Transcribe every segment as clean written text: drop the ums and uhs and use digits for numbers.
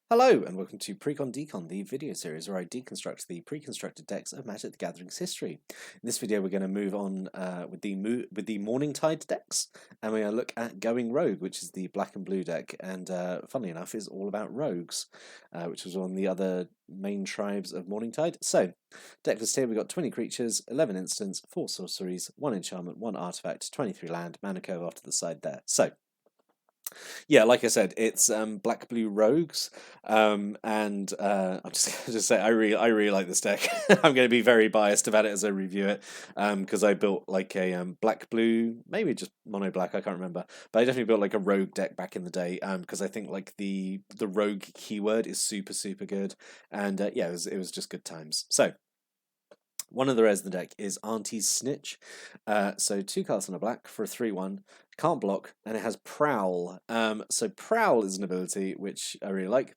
Hello and welcome to Precon Decon, the video series where I deconstruct the pre-constructed decks of Magic the Gathering's history. In this video, we're going to move on with the Morningtide decks, and we're going to look at Going Rogue, which is the black and blue deck, and funnily enough, is all about rogues, which was one of the other main tribes of Morningtide. So, decklist here, we've got 20 creatures, 11 instants, 4 sorceries, 1 enchantment, 1 artifact, 23 land, mana curve off to the side there. So, yeah, like I said, it's black blue rogues, and I'm just gonna just say I really like this deck. I'm going to be very biased about it as I review it, because I built like a black blue, maybe just mono black, I can't remember, but I definitely built like a rogue deck back in the day, because I think like the rogue keyword is super good, and yeah, it was just good times. So. One of the rares in the deck is Auntie's Snitch. So 2 cards on a black for a 3/1. Can't block, and it has Prowl. So Prowl is an ability which I really like.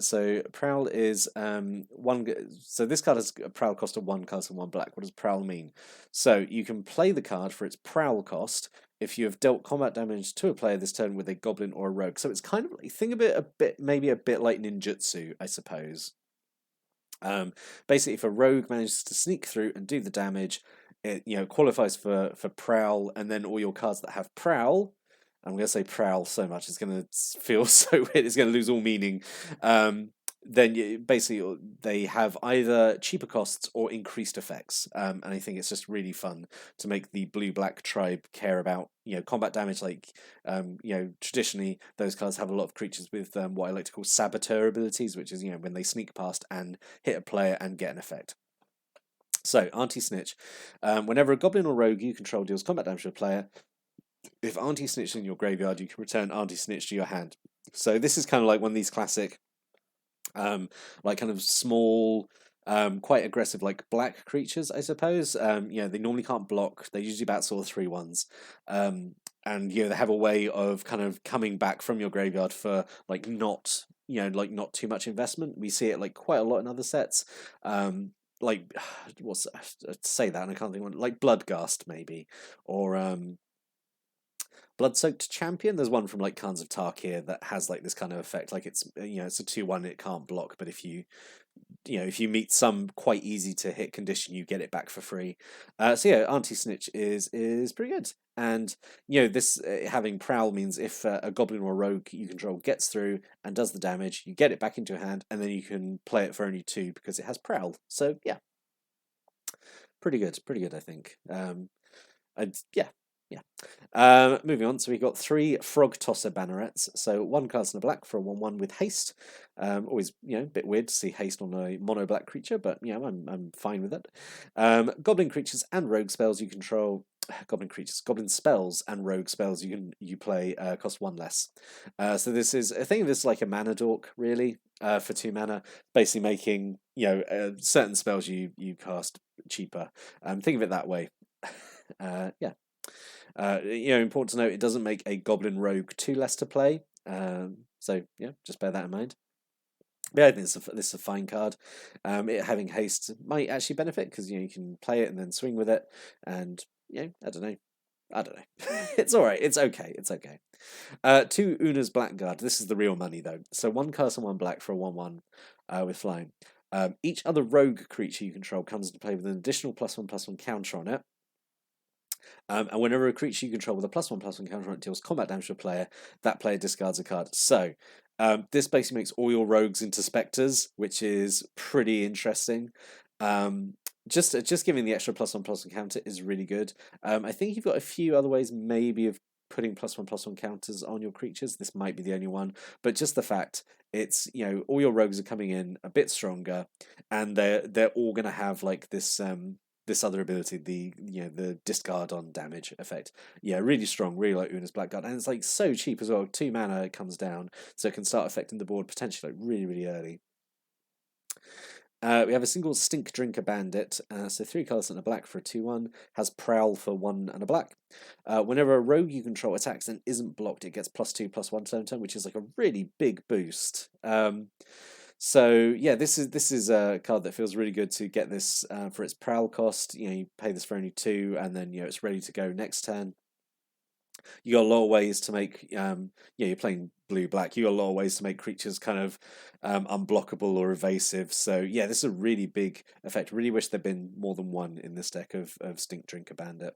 So Prowl is So this card has a Prowl cost of 1 cast and 1 black. What does Prowl mean? So you can play the card for its Prowl cost if you have dealt combat damage to a player this turn with a Goblin or a Rogue. So it's kind of like, think of it maybe a bit like ninjutsu, I suppose. Basically, if a rogue manages to sneak through and do the damage, it qualifies for prowl, and then all your cards that have prowl. I'm going to say prowl so much it's going to feel so weird. It's going to lose all meaning. Then basically they have either cheaper costs or increased effects, and I think it's just really fun to make the blue-black tribe care about combat damage. Like traditionally those cards have a lot of creatures with what I like to call saboteur abilities, which is when they sneak past and hit a player and get an effect. So Auntie Snitch, whenever a goblin or rogue you control deals combat damage to a player, if Auntie Snitch is in your graveyard, you can return Auntie Snitch to your hand. So this is kind of like one of these classic like kind of small, quite aggressive, like black creatures, I suppose. They normally can't block. They're usually about sort of 3/1s. And they have a way of kind of coming back from your graveyard for like not not too much investment. We see it like quite a lot in other sets. Like what's say that and I can't think of one, like Bloodghast maybe, or Blood-Soaked Champion. There's one from like Khans of Tarkir that has like this kind of effect. Like it's it's a 2/1, it can't block, but if you meet some quite easy to hit condition, you get it back for free. So yeah, Auntie Snitch is pretty good. And this having Prowl means if a goblin or rogue you control gets through and does the damage, you get it back into your hand, and then you can play it for only 2 because it has Prowl. So yeah, pretty good, I think. And yeah, yeah. Moving on, so we've got 3 Frog Tosser bannerets. So 1 cast and a black for a 1/1 with haste. Always, a bit weird to see haste on a mono black creature, but I'm fine with it. Goblin creatures and rogue spells you control. Goblin spells and rogue spells you play cost 1 less. So this is I think of this like a mana dork really, for 2 mana, basically making certain spells you cast cheaper. Think of it that way. Yeah. Important to note, it doesn't make a Goblin Rogue 2 less to play. So yeah, just bear that in mind. Yeah, I think this is a fine card. It having haste might actually benefit because you can play it and then swing with it, and I don't know. It's all right. It's okay. It's okay. 2 Una's Blackguard. This is the real money though. So 1 cast and 1 black for a 1/1 with flying. Each other rogue creature you control comes into play with an additional +1/+1 counter on it. And whenever a creature you control with a +1/+1 counter on it deals combat damage to a player, that player discards a card. So this basically makes all your rogues into specters, which is pretty interesting. Just giving the extra +1/+1 counter is really good. I think you've got a few other ways maybe of putting +1/+1 counters on your creatures. This might be the only one, but just the fact it's all your rogues are coming in a bit stronger, and they're all going to have like this other ability, the discard on damage effect. Yeah, really strong, really like Una's Blackguard, and it's like so cheap as well. 2 mana it comes down, so it can start affecting the board potentially like really early. We have a single Stink Drinker Bandit, so 3 colours and a black for a 2/1, has Prowl for 1 and a black. Whenever a rogue you control attacks and isn't blocked, it gets +2/+1 turn, which is like a really big boost. So yeah, this is a card that feels really good to get this for its Prowl cost. You pay this for only 2, and then it's ready to go next turn. You got a lot of ways to make yeah, you're playing blue black. You got a lot of ways to make creatures kind of unblockable or evasive. So yeah, this is a really big effect. Really wish there'd been more than one in this deck of Stink Drinker Bandit.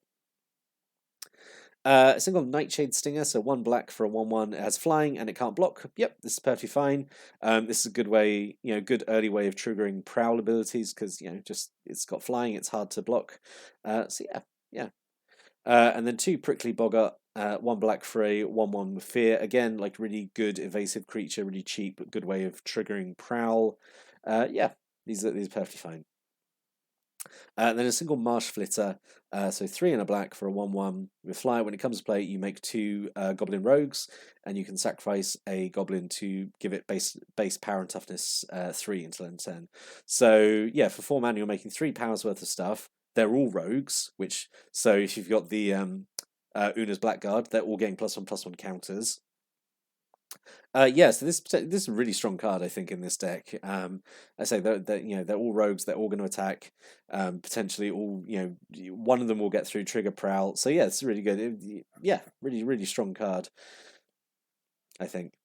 A single Nightshade Stinger, so 1 black for a 1/1. It has flying and it can't block. Yep, this is perfectly fine. This is a good way, good early way of triggering prowl abilities because just it's got flying, it's hard to block. So yeah, yeah. And then 2 Prickly Boggart, 1 black for a 1/1 with fear. Again, like really good evasive creature, really cheap, but good way of triggering prowl. Yeah, these are perfectly fine. Then a single Marsh Flitter, so 3 and a black for a 1/1 with fly. When it comes to play, you make 2 Goblin Rogues, and you can sacrifice a Goblin to give it base power and toughness 3 until end turn. So yeah, for 4 mana, you're making 3 powers worth of stuff. They're all rogues, so if you've got the Una's Blackguard, they're all getting +1/+1 counters. Yeah, so this is a really strong card, I think, in this deck. I say they're all rogues. They're all going to attack. Potentially, all one of them will get through trigger prowl. So yeah, it's really good. Yeah, really strong card, I think.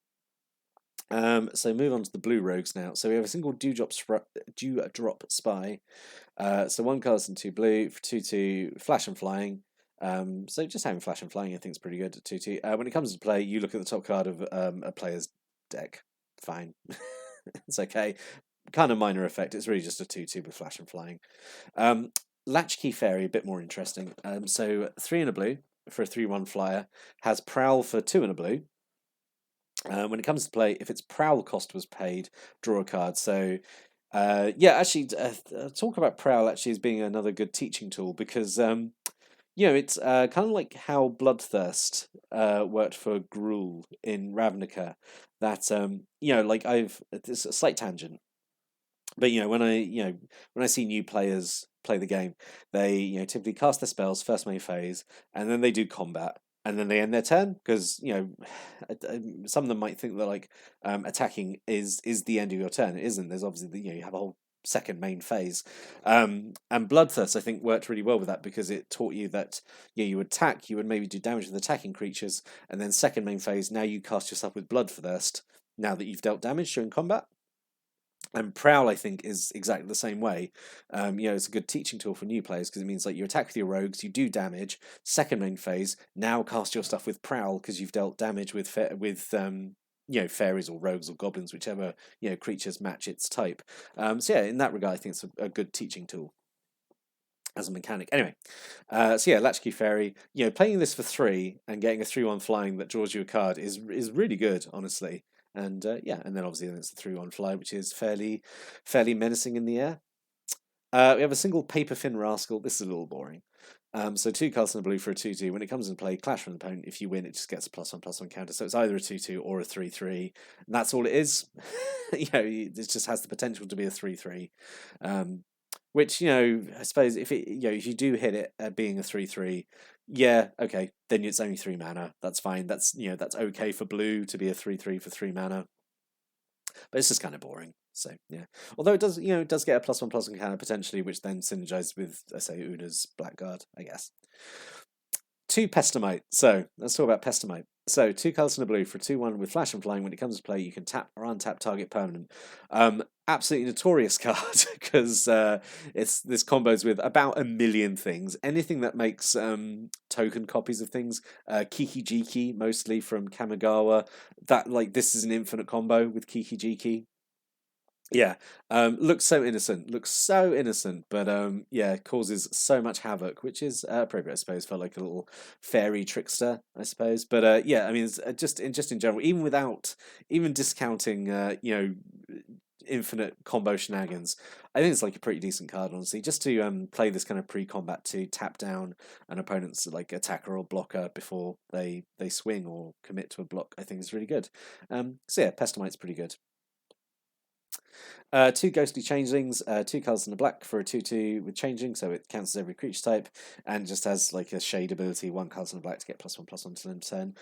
So move on to the blue rogues now. So we have a single Dewdrop Spy. So 1 color and 2 blue for 2/2 flash and flying. So just having flash and flying, I think is pretty good at 2/2. When it comes to play, you look at the top card of a player's deck. Fine, it's okay. Kind of minor effect. It's really just a 2/2 with flash and flying. Latchkey Fairy, a bit more interesting. So 3 and a blue for a 3/1 flyer, has prowl for 2 and a blue. When it comes to play, if its prowl cost was paid, draw a card. So yeah, actually, talk about prowl actually as being another good teaching tool because it's kind of like how Bloodthirst worked for Gruul in Ravnica. That like it's a slight tangent, but when I see new players play the game, they typically cast their spells first main phase, and then they do combat, and then they end their turn because some of them might think that like attacking is the end of your turn. It isn't. There's obviously you have a whole second main phase, and Bloodthirst I think worked really well with that because it taught you that you attack, you would maybe do damage with attacking creatures, and then second main phase now you cast yourself with Bloodthirst now that you've dealt damage during combat. And Prowl, I think, is exactly the same way. It's a good teaching tool for new players because it means like you attack with your rogues, you do damage. Second main phase, now cast your stuff with Prowl because you've dealt damage with fairies or rogues or goblins, whichever creatures match its type. So yeah, in that regard, I think it's a good teaching tool as a mechanic. Anyway, so yeah, Latchkey Fairy. Playing this for 3 and getting a 3/1 flying that draws you a card is really good, honestly. And yeah, and then obviously it's a 3/1 fly, which is fairly menacing in the air. We have a single Paper Fin Rascal. This is a little boring. So 2 colors and a blue for a 2/2. When it comes in play, clash from the opponent. If you win, it just gets a +1/+1 counter. So it's either a 2/2 or a 3/3. And that's all it is. It just has the potential to be a 3/3. Which I suppose if if you do hit it at being a 3/3, yeah, okay, then it's only 3 mana. That's fine. That's that's okay for blue to be a 3/3 for 3 mana. But it's just kind of boring. So yeah, although it does get a +1/+1 counter potentially, which then synergizes with I say Una's Blackguard, I guess. 2 Pestamite. So let's talk about Pestamite. So 2 colors and a blue for 2/1 with flash and flying. When it comes to play, you can tap or untap target permanent. Absolutely notorious card because this combos with about a million things. Anything that makes token copies of things. Kiki Jiki, mostly from Kamigawa. This is an infinite combo with Kiki Jiki. Yeah, looks so innocent, but yeah, causes so much havoc, which is appropriate, I suppose, for like a little fairy trickster, I suppose. But yeah, I mean, it's, just in general, even discounting, infinite combo shenanigans, I think it's like a pretty decent card, honestly. Just to play this kind of pre-combat to tap down an opponent's like attacker or blocker before they swing or commit to a block, I think is really good. So yeah, Pestamite's pretty good. 2 Ghostly Changelings, 2 colors and a black for a 2/2 with Changeling, so it cancels every creature type, and just has like a shade ability, 1 color and a black to get +1/+1 to end turn.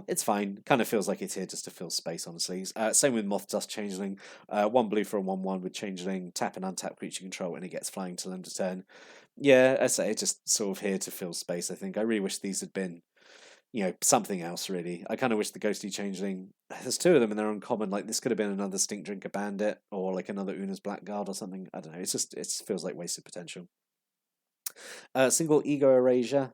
It's fine. Kind of feels like it's here just to fill space, honestly. Same with Moth Dust Changeling, 1 blue for a 1/1 with Changeling, tap and untap creature control, and it gets flying till end of turn. Yeah, I say it's just sort of here to fill space. I think I really wish these had been you know, something else really. I kind of wish the Ghostly Changeling. There's two of them and they're uncommon. Like this could have been another Stink Drinker Bandit or like another Una's Blackguard or something. I don't know. It's just it feels like wasted potential. Single ego erasure.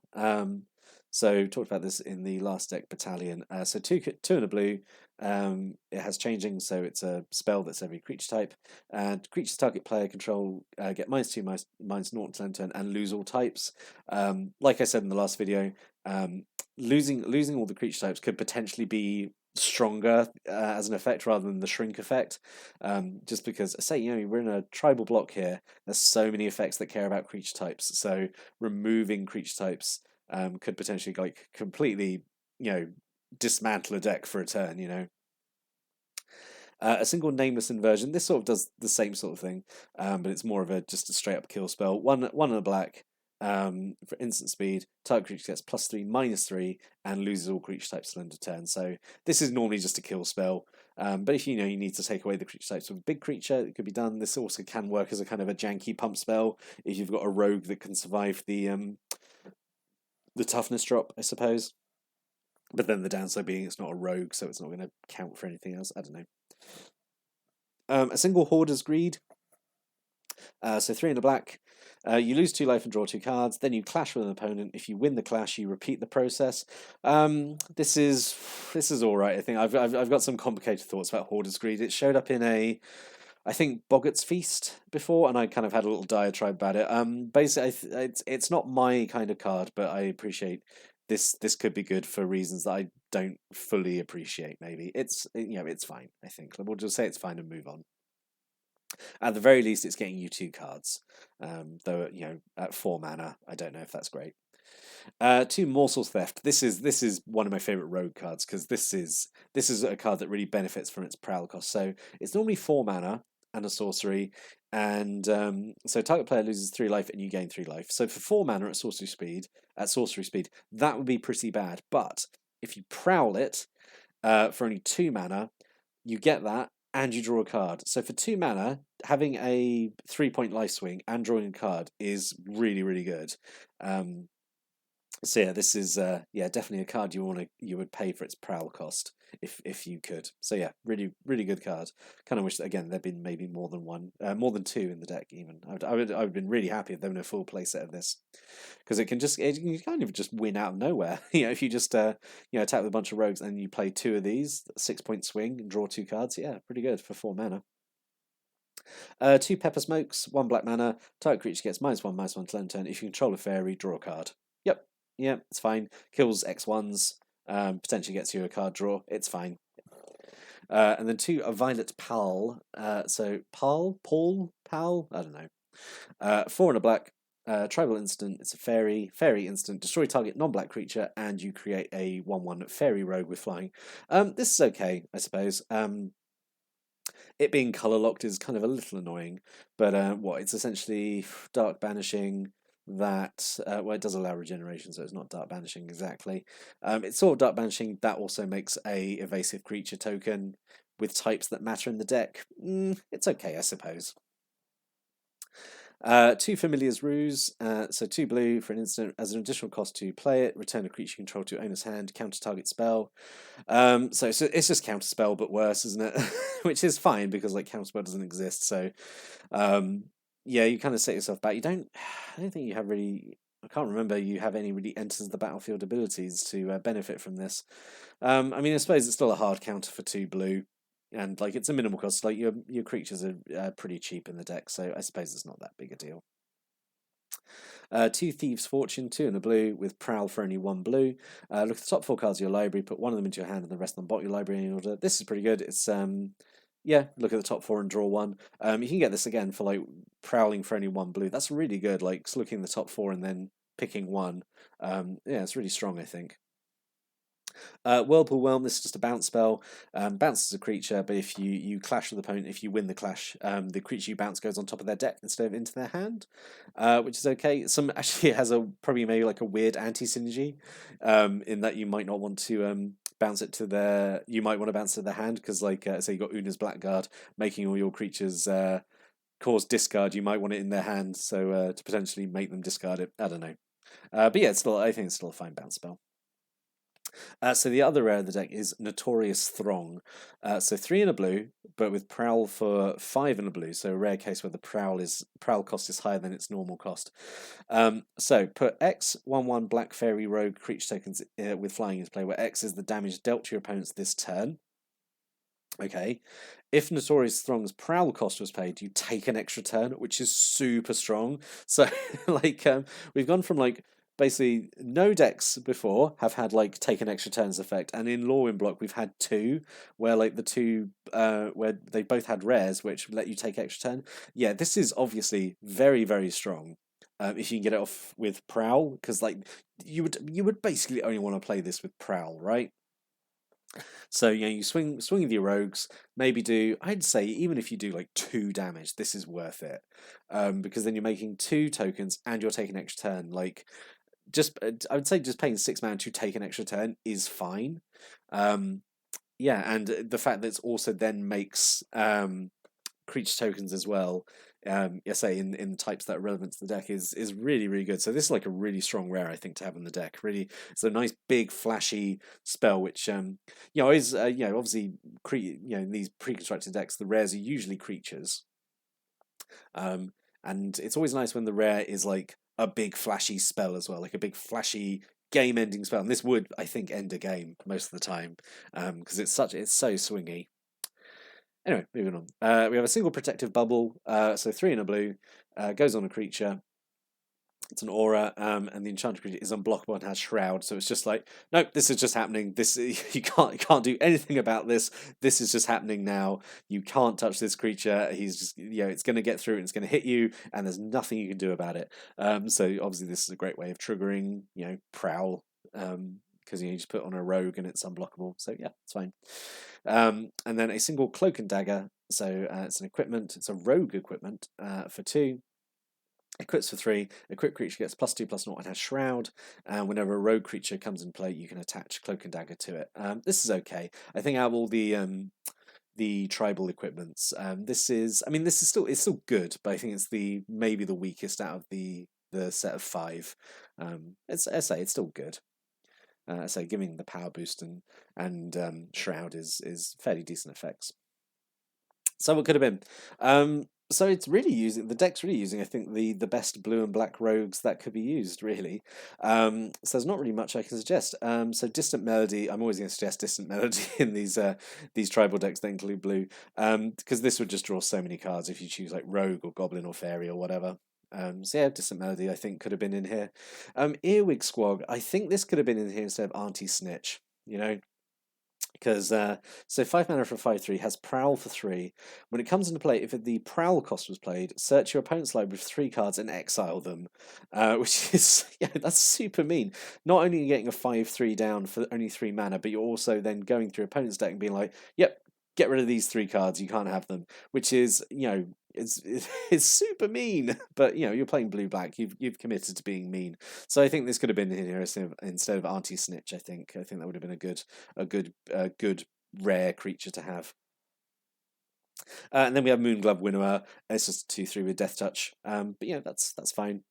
So talked about this in the last deck battalion. So two and a blue. It has changing, so it's a spell that's every creature type. And creatures target player control get -2, -0 to end turn, and lose all types. Like I said in the last video, losing all the creature types could potentially be stronger as an effect rather than the shrink effect. Just because, say, you know, we're in a tribal block here. There's so many effects that care about creature types. So removing creature types could potentially like completely, you know, dismantle a deck for a turn. You know, a single nameless inversion. This sort of does the same sort of thing, but it's more of a just a straight up kill spell. One and a black. For instant speed, target creature gets +3, -3, and loses all creature types till end of turn. So this is normally just a kill spell. But if you know you need to take away the creature types with a big creature, it could be done. This also can work as a kind of a janky pump spell if you've got a rogue that can survive the toughness drop, I suppose. But then the downside being it's not a rogue, so it's not going to count for anything else. I don't know. A single Hoarder's Greed. So 3 and a black. You lose 2 life and draw 2 cards. Then you clash with an opponent. If you win the clash, you repeat the process. This is all right. I think I've got some complicated thoughts about Hoarder's Greed. It showed up in I think Boggart's Feast before, and I kind of had a little diatribe about it. Basically, it's not my kind of card, but I appreciate this. This could be good for reasons that I don't fully appreciate. Maybe it's it's fine. I think we'll just say it's fine and move on. At the very least, it's getting you 2 cards. Though at 4 mana, I don't know if that's great. 2 Morsels Theft. This is one of my favorite rogue cards because this is a card that really benefits from its prowl cost. So it's normally 4 mana and a sorcery, and so target player loses 3 life and you gain 3 life. So for 4 mana at sorcery speed, that would be pretty bad. But if you prowl it for only 2 mana, you get that and you draw a card. So for 2 mana, having a 3-point life swing and drawing a card is really, really good. So yeah, this is definitely a card you would pay for its prowl cost if you could. So yeah, really, really good card. Kind of wish that again there'd been maybe more than 2 in the deck even. I would have been really happy if there were a full playset of this, because it can kind of just win out of nowhere. If you just attack with a bunch of rogues and you play 2 of these, 6-point swing and draw 2 cards. Yeah, pretty good for 4 mana. 2 Pepper Smokes, 1 black mana. Target creature gets -1/-1 till end turn. If you control a fairy, draw a card. Yep, it's fine. Kills X1s. Potentially gets you a card draw. It's fine. And then 2 a Violet Pal. So Paul, I don't know. 4 and a black. Tribal instant. It's a fairy. Fairy instant. Destroy target non-black creature, and you create a 1/1 fairy rogue with flying. This is okay, I suppose. It being color locked is kind of a little annoying, but it's essentially dark banishing. That it does allow regeneration, so it's not dark banishing exactly. It's sort of dark banishing that also makes a evasive creature token with types that matter in the deck. It's okay, I suppose. 2 Familiar's Ruse, so 2 blue for an instant. As an additional cost to play it, return a creature you control to owner's hand, counter target spell. So it's just counter spell, but worse, isn't it? Which is fine because like counter spell doesn't exist. So you kind of set yourself back. I don't think you have really. I can't remember you have any really enters the battlefield abilities to benefit from this. I mean, I suppose it's still a hard counter for 2 blue. And like it's a minimal cost, like your creatures are pretty cheap in the deck, so I suppose it's not that big a deal. 2 Thieves' Fortune, 2 and a blue with Prowl for only 1 blue. Look at the top 4 cards of your library, put 1 of them into your hand, and the rest of them bottom your library in order. This is pretty good. It's look at the top 4 and draw 1. You can get this again for like prowling for only 1 blue. That's really good. Like looking at the top 4 and then picking 1. It's really strong, I think. Whirlpool Whelm, this is just a bounce spell. Bounces a creature, but if you clash with the opponent, if you win the clash, the creature you bounce goes on top of their deck instead of into their hand, which is okay. Some actually has maybe like a weird anti-synergy, in that you might not want to bounce it to their. You might want to bounce it to their hand because, like, say you got Una's Blackguard, making all your creatures cause discard. You might want it in their hand, so to potentially make them discard it. I don't know, but yeah, I think it's still a fine bounce spell. So the other rare of the deck is Notorious Throng. So 3 in a blue, but with Prowl for 5 in a blue. So a rare case where the Prowl cost is higher than its normal cost. So put X 1/1 Black Fairy Rogue creature tokens with flying into play, where X is the damage dealt to your opponents this turn. Okay, if Notorious Throng's Prowl cost was paid, you take an extra turn, which is super strong. So, like, we've gone from like basically no decks before have had like take an extra turns effect, and in Lorwyn block we've had two where like the two where they both had rares which let you take extra turn. Yeah, this is obviously very strong. If you can get it off with Prowl, because like you would basically only want to play this with Prowl, right? So you swing with your rogues. Maybe do, I'd say even if you do like 2 damage, this is worth it, because then you're making 2 tokens and you're taking an extra turn. Like just I would say just paying 6 mana to take an extra turn is fine. Yeah, and the fact that it also then makes creature tokens as well. Say in the types that are relevant to the deck is really good. So this is like a really strong rare, I think, to have in the deck. Really, it's a nice big flashy spell, which is obviously in these pre-constructed decks, the rares are usually creatures, and it's always nice when the rare is like a big flashy spell as well, like a big flashy game-ending spell. And this would, I think, end a game most of the time, because it's so swingy. Anyway, moving on. We have a single protective bubble, so 3 in a blue, goes on a creature. It's an aura, and the enchanted creature is unblockable and has shroud. So it's just like, nope, this is just happening. This you can't do anything about this. This is just happening now. You can't touch this creature. He's just it's going to get through and it's going to hit you, and there's nothing you can do about it. So obviously this is a great way of triggering Prowl. Because you just put on a rogue and it's unblockable. So yeah, it's fine. And then a single cloak and dagger. So it's an equipment. It's a rogue equipment for 2. Equips for 3. Equipped creature gets +2/+0 and has shroud. And whenever a rogue creature comes in play, you can attach cloak and dagger to it. This is okay. I think out of all the tribal equipments, this is still good, but I think it's maybe the weakest out of the set of 5. It's still good. So giving the power boost and shroud is fairly decent effects. So what could have been? So it's really the deck's really using, I think, the best blue and black rogues that could be used, really. So there's not really much I can suggest. So Distant Melody, I'm always going to suggest Distant Melody in these tribal decks that include blue, because this would just draw so many cards if you choose like rogue or goblin or fairy or whatever. So yeah, Distant Melody I think could have been in here. Earwig Squog, I think this could have been in here instead of Auntie Snitch, because so 5 mana for a 5/3 has Prowl for 3. When it comes into play, if the Prowl cost was played, search your opponent's library with 3 cards and exile them, which is that's super mean. Not only are you getting a 5/3 down for only 3 mana, but you're also then going through your opponent's deck and being like, yep, get rid of these 3 cards, you can't have them, which is it's super mean. But you're playing blue black, you've committed to being mean. So I think this could have been in here instead of Auntie Snitch. I think that would have been a good rare creature to have. And then we have Moonglove Winnower. It's just 2/3 with Death Touch. But that's fine.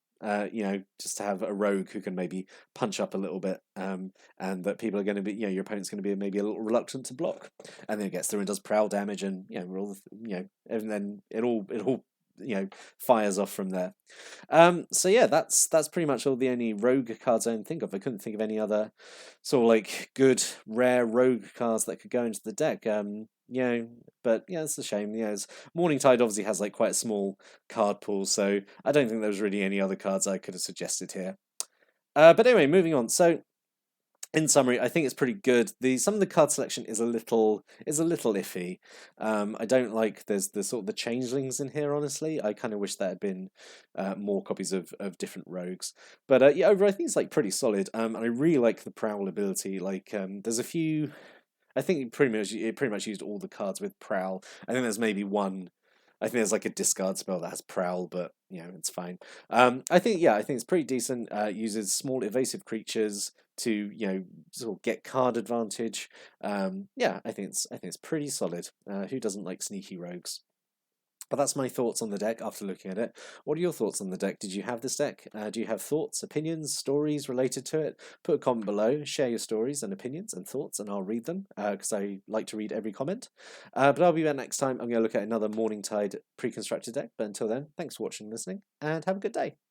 Just to have a rogue who can maybe punch up a little bit, and that people are going to be, your opponent's going to be maybe a little reluctant to block, and then it gets through and does Prowl damage, and and then it all fires off from there. So yeah, that's pretty much all the only rogue cards I can think of. I couldn't think of any other sort of like good rare rogue cards that could go into the deck. But it's a shame. Morningtide obviously has like quite a small card pool, so I don't think there was really any other cards I could have suggested here. But anyway, moving on. So in summary, I think it's pretty good. Some of the card selection is a little iffy. I don't like there's the sort of the changelings in here. Honestly, I kind of wish there had been more copies of different rogues. But overall, I think it's like pretty solid. And I really like the Prowl ability. Like there's a few. I think it pretty much used all the cards with Prowl. I think there's maybe one. I think there's like a discard spell that has Prowl, but it's fine. I think it's pretty decent. Uses small evasive creatures to sort of get card advantage. I think it's pretty solid. Who doesn't like sneaky rogues? But that's my thoughts on the deck after looking at it. What are your thoughts on the deck? Did you have this deck? Do you have thoughts, opinions, stories related to it? Put a comment below, share your stories and opinions and thoughts, and I'll read them because I like to read every comment. But I'll be back next time. I'm going to look at another Morningtide pre-constructed deck. But until then, thanks for watching and listening, and have a good day.